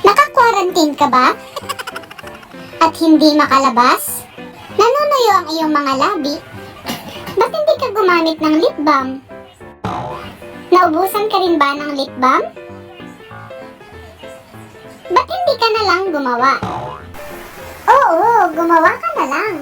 Naka-quarantine ka ba? At hindi makalabas? Nanunuyo ang iyong mga labi? Ba't hindi ka gumamit ng lip balm? Naubusan ka rin ba ng lip balm? Ba't hindi ka na lang gumawa? Oo, gumawa ka na lang.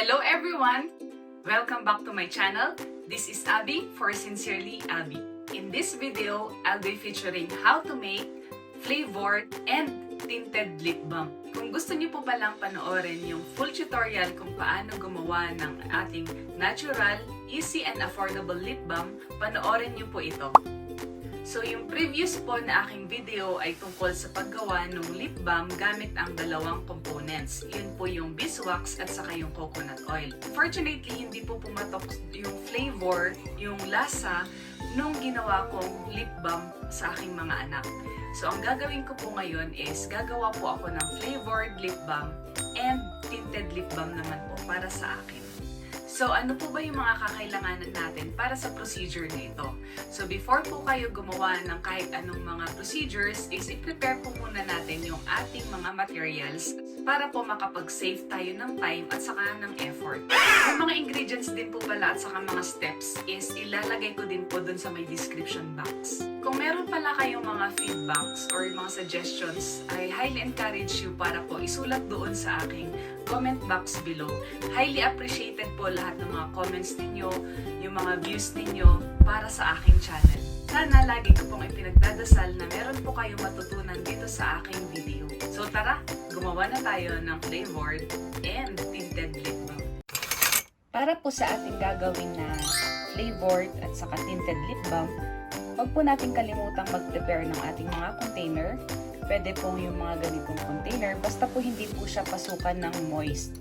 Hello everyone! Welcome back to my channel. This is Abby for Sincerely Abby. In this video, I'll be featuring how to make flavored and tinted lip balm. Kung gusto niyo po palang panoorin yung full tutorial kung paano gumawa ng ating natural, easy and affordable lip balm, panoorin niyo po ito. So yung previous po na aking video ay tungkol sa paggawa ng lip balm gamit ang dalawang components. Yun po yung beeswax at saka yung coconut oil. Fortunately, hindi po pumatok yung flavor, yung lasa nung ginawa kong lip balm sa aking mga anak. So ang gagawin ko po ngayon is gagawa po ako ng flavored lip balm and tinted lip balm naman po para sa akin. So, ano po ba yung mga kakailanganan natin para sa procedure na ito? So, before po kayo gumawa ng kahit anong mga procedures, is i-prepare po muna natin yung ating mga materials para po makapag-save tayo ng time at saka ng effort. Yung mga ingredients din po pala at saka mga steps is ilalagay ko din po dun sa may description box. Kung meron pala kayong mga feedbacks or mga suggestions, I highly encourage you para po isulat doon sa aking comment box below. Highly appreciated po lahat ng mga comments ninyo, yung mga views ninyo para sa aking channel. Sana lagi ko pong ipinagdadasal na meron po kayong matutunan dito sa aking video. So tara, gumawa na tayo ng flavored and tinted lip balm. Para po sa ating gagawin na flavored at saka tinted lip balm, huwag po natin kalimutang mag-prepare ng ating mga container. Pwede po yung mga ganitong container, basta po hindi po siya pasukan ng moist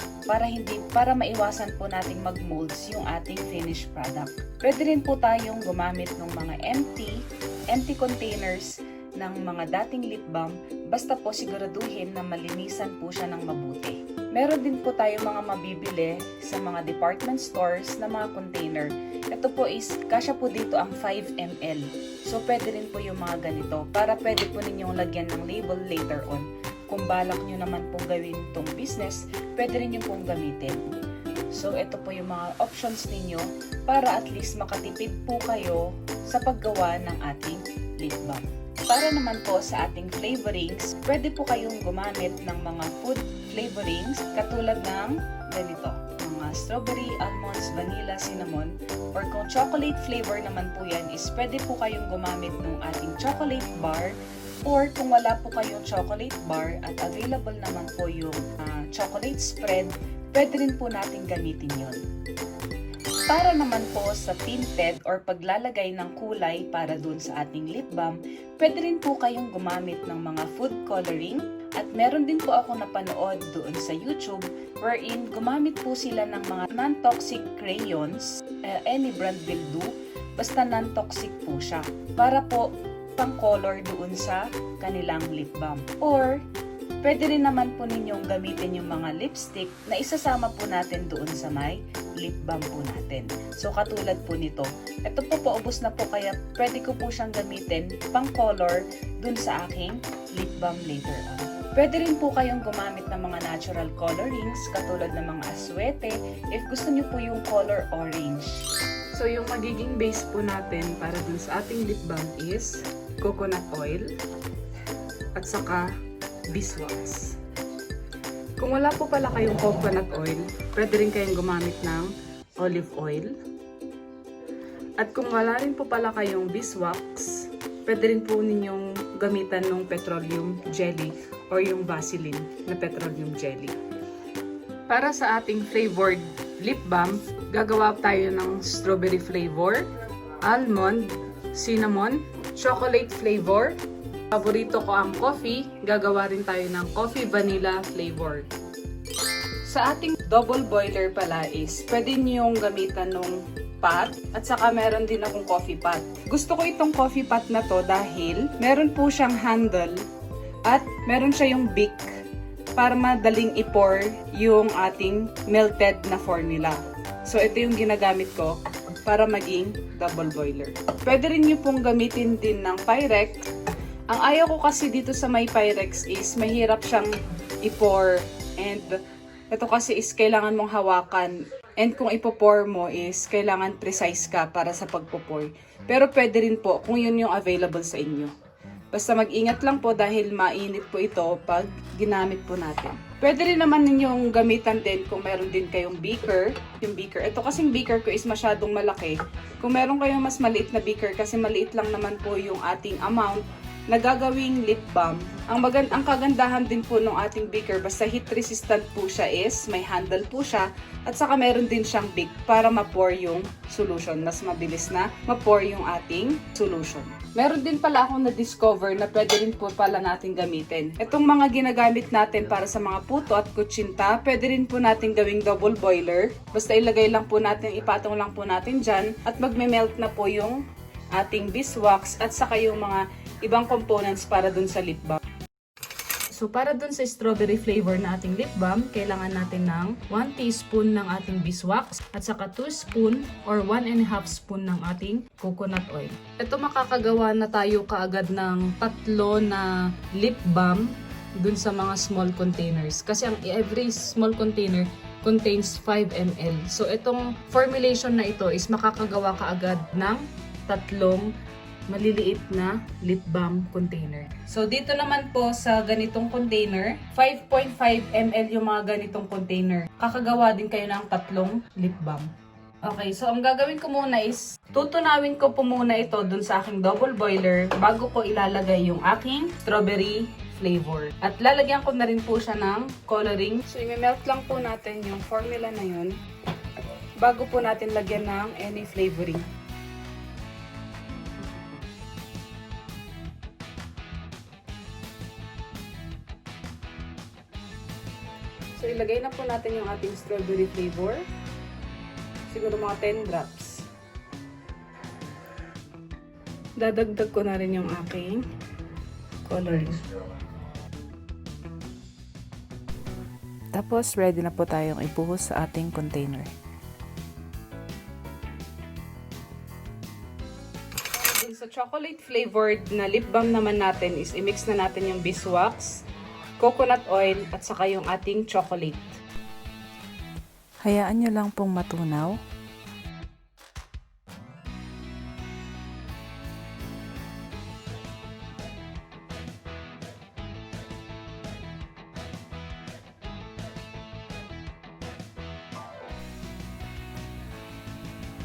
para maiwasan po nating mag-molds yung ating finished product. Pwede rin po tayong gumamit ng mga empty containers ng mga dating lip balm, basta po siguraduhin na malinisan po siya ng mabuti. Meron din po tayo mga mabibili sa mga department stores na mga container. Ito po is, kasya po dito ang 5 ml. So, pwede rin po yung mga ganito para pwede po ninyong lagyan ng label later on. Kung balak nyo naman pong gawin itong business, pwede rin yung pong gamitin. So, ito po yung mga options ninyo para at least makatipid po kayo sa paggawa ng ating lip balm. Para naman po sa ating flavorings, pwede po kayong gumamit ng mga food flavorings katulad ng ganito. Mga strawberry, almonds, vanilla, cinnamon. Or kung chocolate flavor naman po yan is pwede po kayong gumamit ng ating chocolate bar. Or kung wala po kayong chocolate bar at available naman po yung chocolate spread, pwede rin po natin gamitin yon. Para naman po sa tinted or paglalagay ng kulay para dun sa ating lip balm, pwede rin po kayong gumamit ng mga food coloring. At meron din po ako napanood doon sa YouTube wherein gumamit po sila ng mga non-toxic crayons, any brand will do, basta non-toxic po siya. Para po pang color doon sa kanilang lip balm. Or pwede rin naman po ninyong gamitin yung mga lipstick na isasama po natin doon sa may lip balm po natin. So, katulad po nito. Ito po paubos na po kaya pwede ko po siyang gamitin pang color doon sa aking lip balm later on. Pwede rin po kayong gumamit ng mga natural colorings katulad ng mga aswete if gusto niyo po yung color orange. So, yung magiging base po natin para dun sa ating lip balm is coconut oil at saka beeswax. Kung wala po pala kayong coconut oil, pwede rin kayong gumamit ng olive oil. At kung wala rin po pala kayong beeswax, pwede rin po ninyong gamitan ng petroleum jelly or yung Vaseline na petroleum jelly. Para sa ating flavored lip balm, gagawa tayo ng strawberry flavor, almond, cinnamon, chocolate flavor. Paborito ko ang coffee, gagawa rin tayo ng coffee vanilla flavor. Sa ating double boiler pala is, pwede niyong gamitan ng pot at saka meron din akong coffee pot. Gusto ko itong coffee pot na to dahil meron po siyang handle at meron siya yung beak para madaling i-pour yung ating melted na formula. So ito yung ginagamit ko para maging double boiler. Pwede rin nyo pong gamitin din ng Pyrex. Ang ayaw ko kasi dito sa may Pyrex is mahirap siyang i-pour, and ito kasi is kailangan mong hawakan, and kung ipo-pour mo is kailangan precise ka para sa pagpo-pour. Pero pwede rin po kung yun yung available sa inyo. Basta mag-ingat lang po dahil mainit po ito pag ginamit po natin. Pwede rin naman ninyong gamitan din kung meron din kayong beaker. Yung beaker, ito kasing beaker ko is masyadong malaki. Kung meron kayong mas maliit na beaker, kasi maliit lang naman po yung ating amount na gagawing lip balm. Ang kagandahan din po ng ating beaker, basta heat resistant po siya is, may handle po siya, at saka meron din siyang beak para ma-pour yung solution. Mas mabilis na ma-pour yung ating solution. Meron din pala akong na-discover na pwede rin po pala natin gamitin. Itong mga ginagamit natin para sa mga puto at kutsinta, pwede rin po natin gawing double boiler. Basta ilagay lang po natin, ipatong lang po natin dyan, at magme-melt na po yung ating beeswax at saka yung mga ibang components para dun sa lip balm. So para dun sa strawberry flavor na ating lip balm, kailangan natin ng 1 teaspoon ng ating beeswax at saka 2 spoon or 1.5 spoon ng ating coconut oil. Ito makakagawa na tayo kaagad ng 3 na lip balm dun sa mga small containers. Kasi ang every small container contains 5 ml. So itong formulation na ito is makakagawa kaagad ng 3 maliliit na lip balm container. So dito naman po sa ganitong container, 5.5 ml yung mga ganitong container. Kakagawa din kayo ng 3 lip balm. Okay, so ang gagawin ko muna is, tutunawin ko po muna ito dun sa aking double boiler bago ko ilalagay yung aking strawberry flavor. At lalagyan ko na rin po siya ng coloring. So i-melt lang po natin yung formula na yun bago po natin lagyan ng any flavoring. So, ilagay na po natin yung ating strawberry flavor. Siguro mga 10 drops. Dadagdag ko na rin yung aking coloring. Tapos, ready na po tayong ibuhos sa ating container. Sa chocolate flavored na lip balm naman natin is i-mix na natin yung beeswax, coconut oil, at saka yung ating chocolate. Hayaan nyo lang pong matunaw.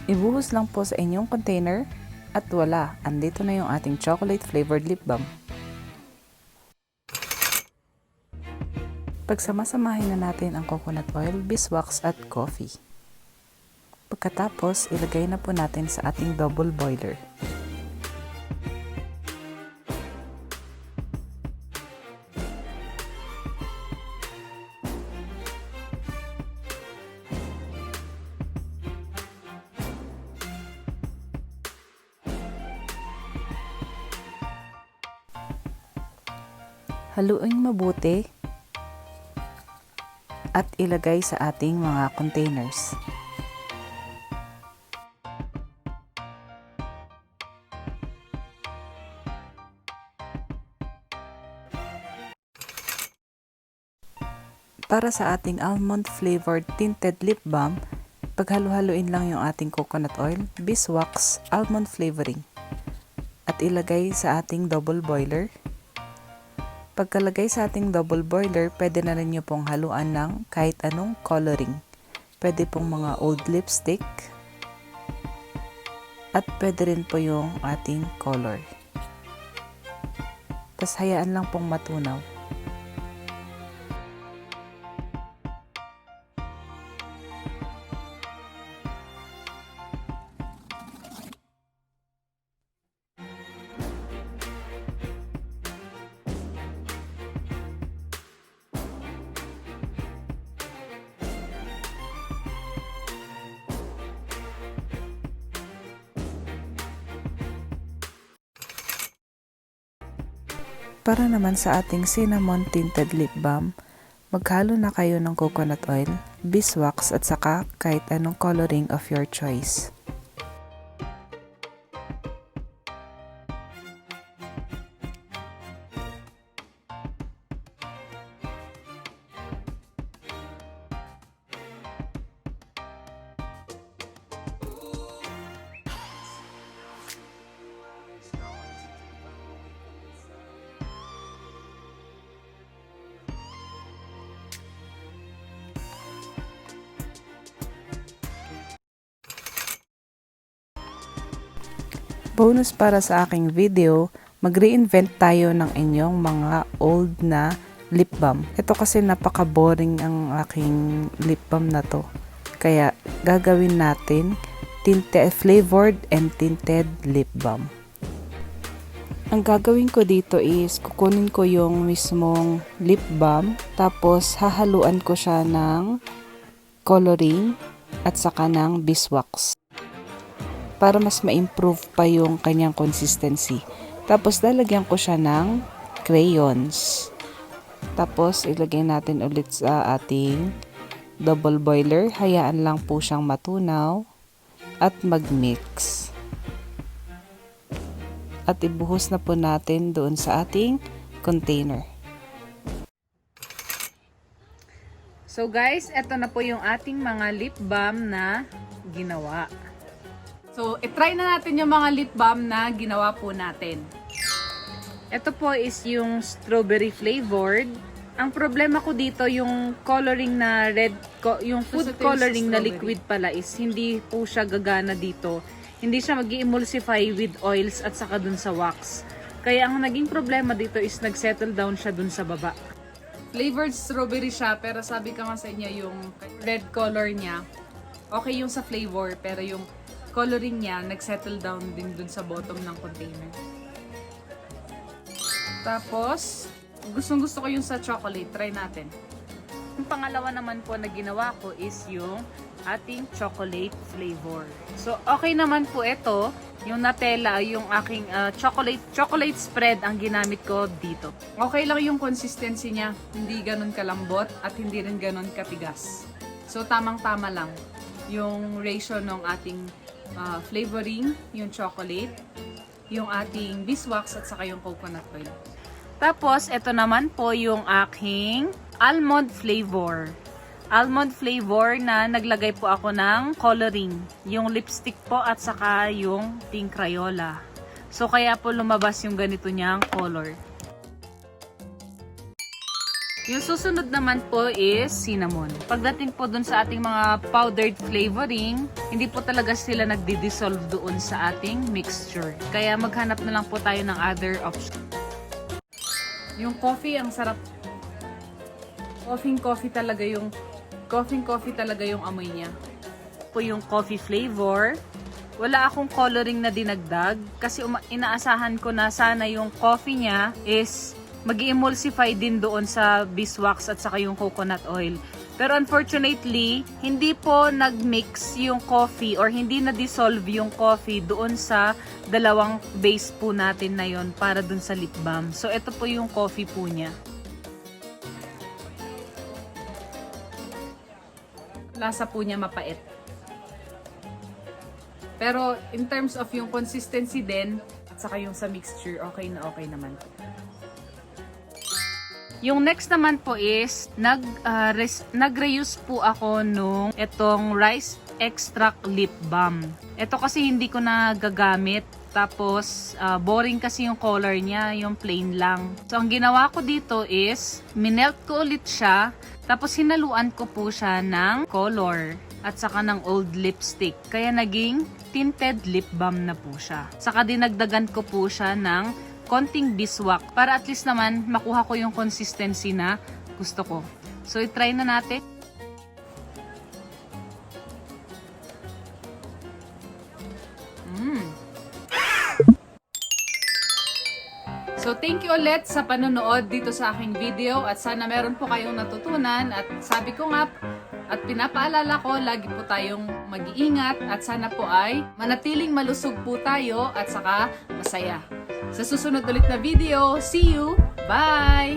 Ibuhos lang po sa inyong container at wala, andito na yung ating chocolate flavored lip balm. Pagsamasamahin na natin ang coconut oil, beeswax at coffee. Pagkatapos, ilagay na po natin sa ating double boiler. Haluin mabuti at ilagay sa ating mga containers. Para sa ating almond flavored tinted lip balm, paghalo-haluin lang yung ating coconut oil, beeswax, almond flavoring at ilagay sa ating double boiler. Pagkalagay sa ating double boiler, pwede na rin nyo pong haluan ng kahit anong coloring. Pwede pong mga old lipstick at pwede rin po yung ating color. Tapos hayaan lang pong matunaw. Para naman sa ating cinnamon tinted lip balm, maghalo na kayo ng coconut oil, beeswax at saka kahit anong coloring of your choice. Bonus para sa aking video, mag-reinvent tayo ng inyong mga old na lip balm. Ito kasi napaka-boring ang aking lip balm na to. Kaya gagawin natin tinted, flavored and tinted lip balm. Ang gagawin ko dito is kukunin ko yung mismong lip balm, tapos hahaluan ko siya ng coloring at saka ng beeswax, para mas ma-improve pa yung kanyang consistency. Tapos lalagyan ko siya ng crayons. Tapos ilagay natin ulit sa ating double boiler. Hayaan lang po siyang matunaw at mag-mix. At ibuhos na po natin doon sa ating container. So guys, eto na po yung ating mga lip balm na ginawa. So, itry na natin yung mga lip balm na ginawa po natin. Ito po is yung strawberry flavored. Ang problema ko dito, yung coloring na red, yung food coloring na liquid pala is hindi po siya gagana dito. Hindi siya mag-emulsify with oils at saka dun sa wax. Kaya ang naging problema dito is nag-settle down siya dun sa baba. Flavored strawberry siya, pero sabi ka nga sa inyo, yung red color niya, okay yung sa flavor, pero yung coloring niya, nag-settle down din dun sa bottom ng container. Tapos, gustong-gusto ko yung sa chocolate. Try natin. Yung pangalawa naman po na ginawa ko is yung ating chocolate flavor. So, okay naman po ito. Yung Nutella, yung aking chocolate spread ang ginamit ko dito. Okay lang yung consistency niya. Hindi ganun kalambot at hindi rin ganun katigas. So, tamang-tama lang yung ratio ng ating flavoring, yung chocolate, yung ating beeswax at saka yung coconut oil. Tapos, ito naman po yung aking almond flavor. Almond flavor na naglagay po ako ng coloring. Yung lipstick po at saka yung pink Crayola. So, kaya po lumabas yung ganito niyang color. Yung susunod naman po is cinnamon. Pagdating po dun sa ating mga powdered flavoring, hindi po talaga sila nagdi-dissolve doon sa ating mixture. Kaya maghanap na lang po tayo ng other option. Yung coffee, ang sarap. Coffee talaga yung amoy niya. Po yung coffee flavor. Wala akong coloring na dinagdag kasi inaasahan ko na sana yung coffee niya is mag-emulsify din doon sa beeswax at saka yung coconut oil. Pero unfortunately, hindi po nag-mix yung coffee or hindi na-dissolve yung coffee doon sa dalawang base po natin na yon para doon sa lip balm. So, ito po yung coffee po niya. Lasa po niya mapait. Pero in terms of yung consistency din at saka yung sa mixture, okay na okay naman. Yung next naman po is, nag-reuse po ako nung itong rice extract lip balm. Ito kasi hindi ko na gagamit. Tapos, boring kasi yung color niya, yung plain lang. So, ang ginawa ko dito is, minelt ko ulit siya. Tapos, hinaluan ko po siya ng color at saka ng old lipstick. Kaya naging tinted lip balm na po siya. Saka dinagdagan ko po siya ng konting beeswax para at least naman makuha ko yung consistency na gusto ko. So, i-try na natin. So, thank you ulit sa panonood dito sa aking video at sana meron po kayong natutunan at sabi ko nga at pinapaalala ko, lagi po tayong mag-iingat at sana po ay manatiling malusog po tayo at saka masaya. Sa susunod ulit na video, see you! Bye!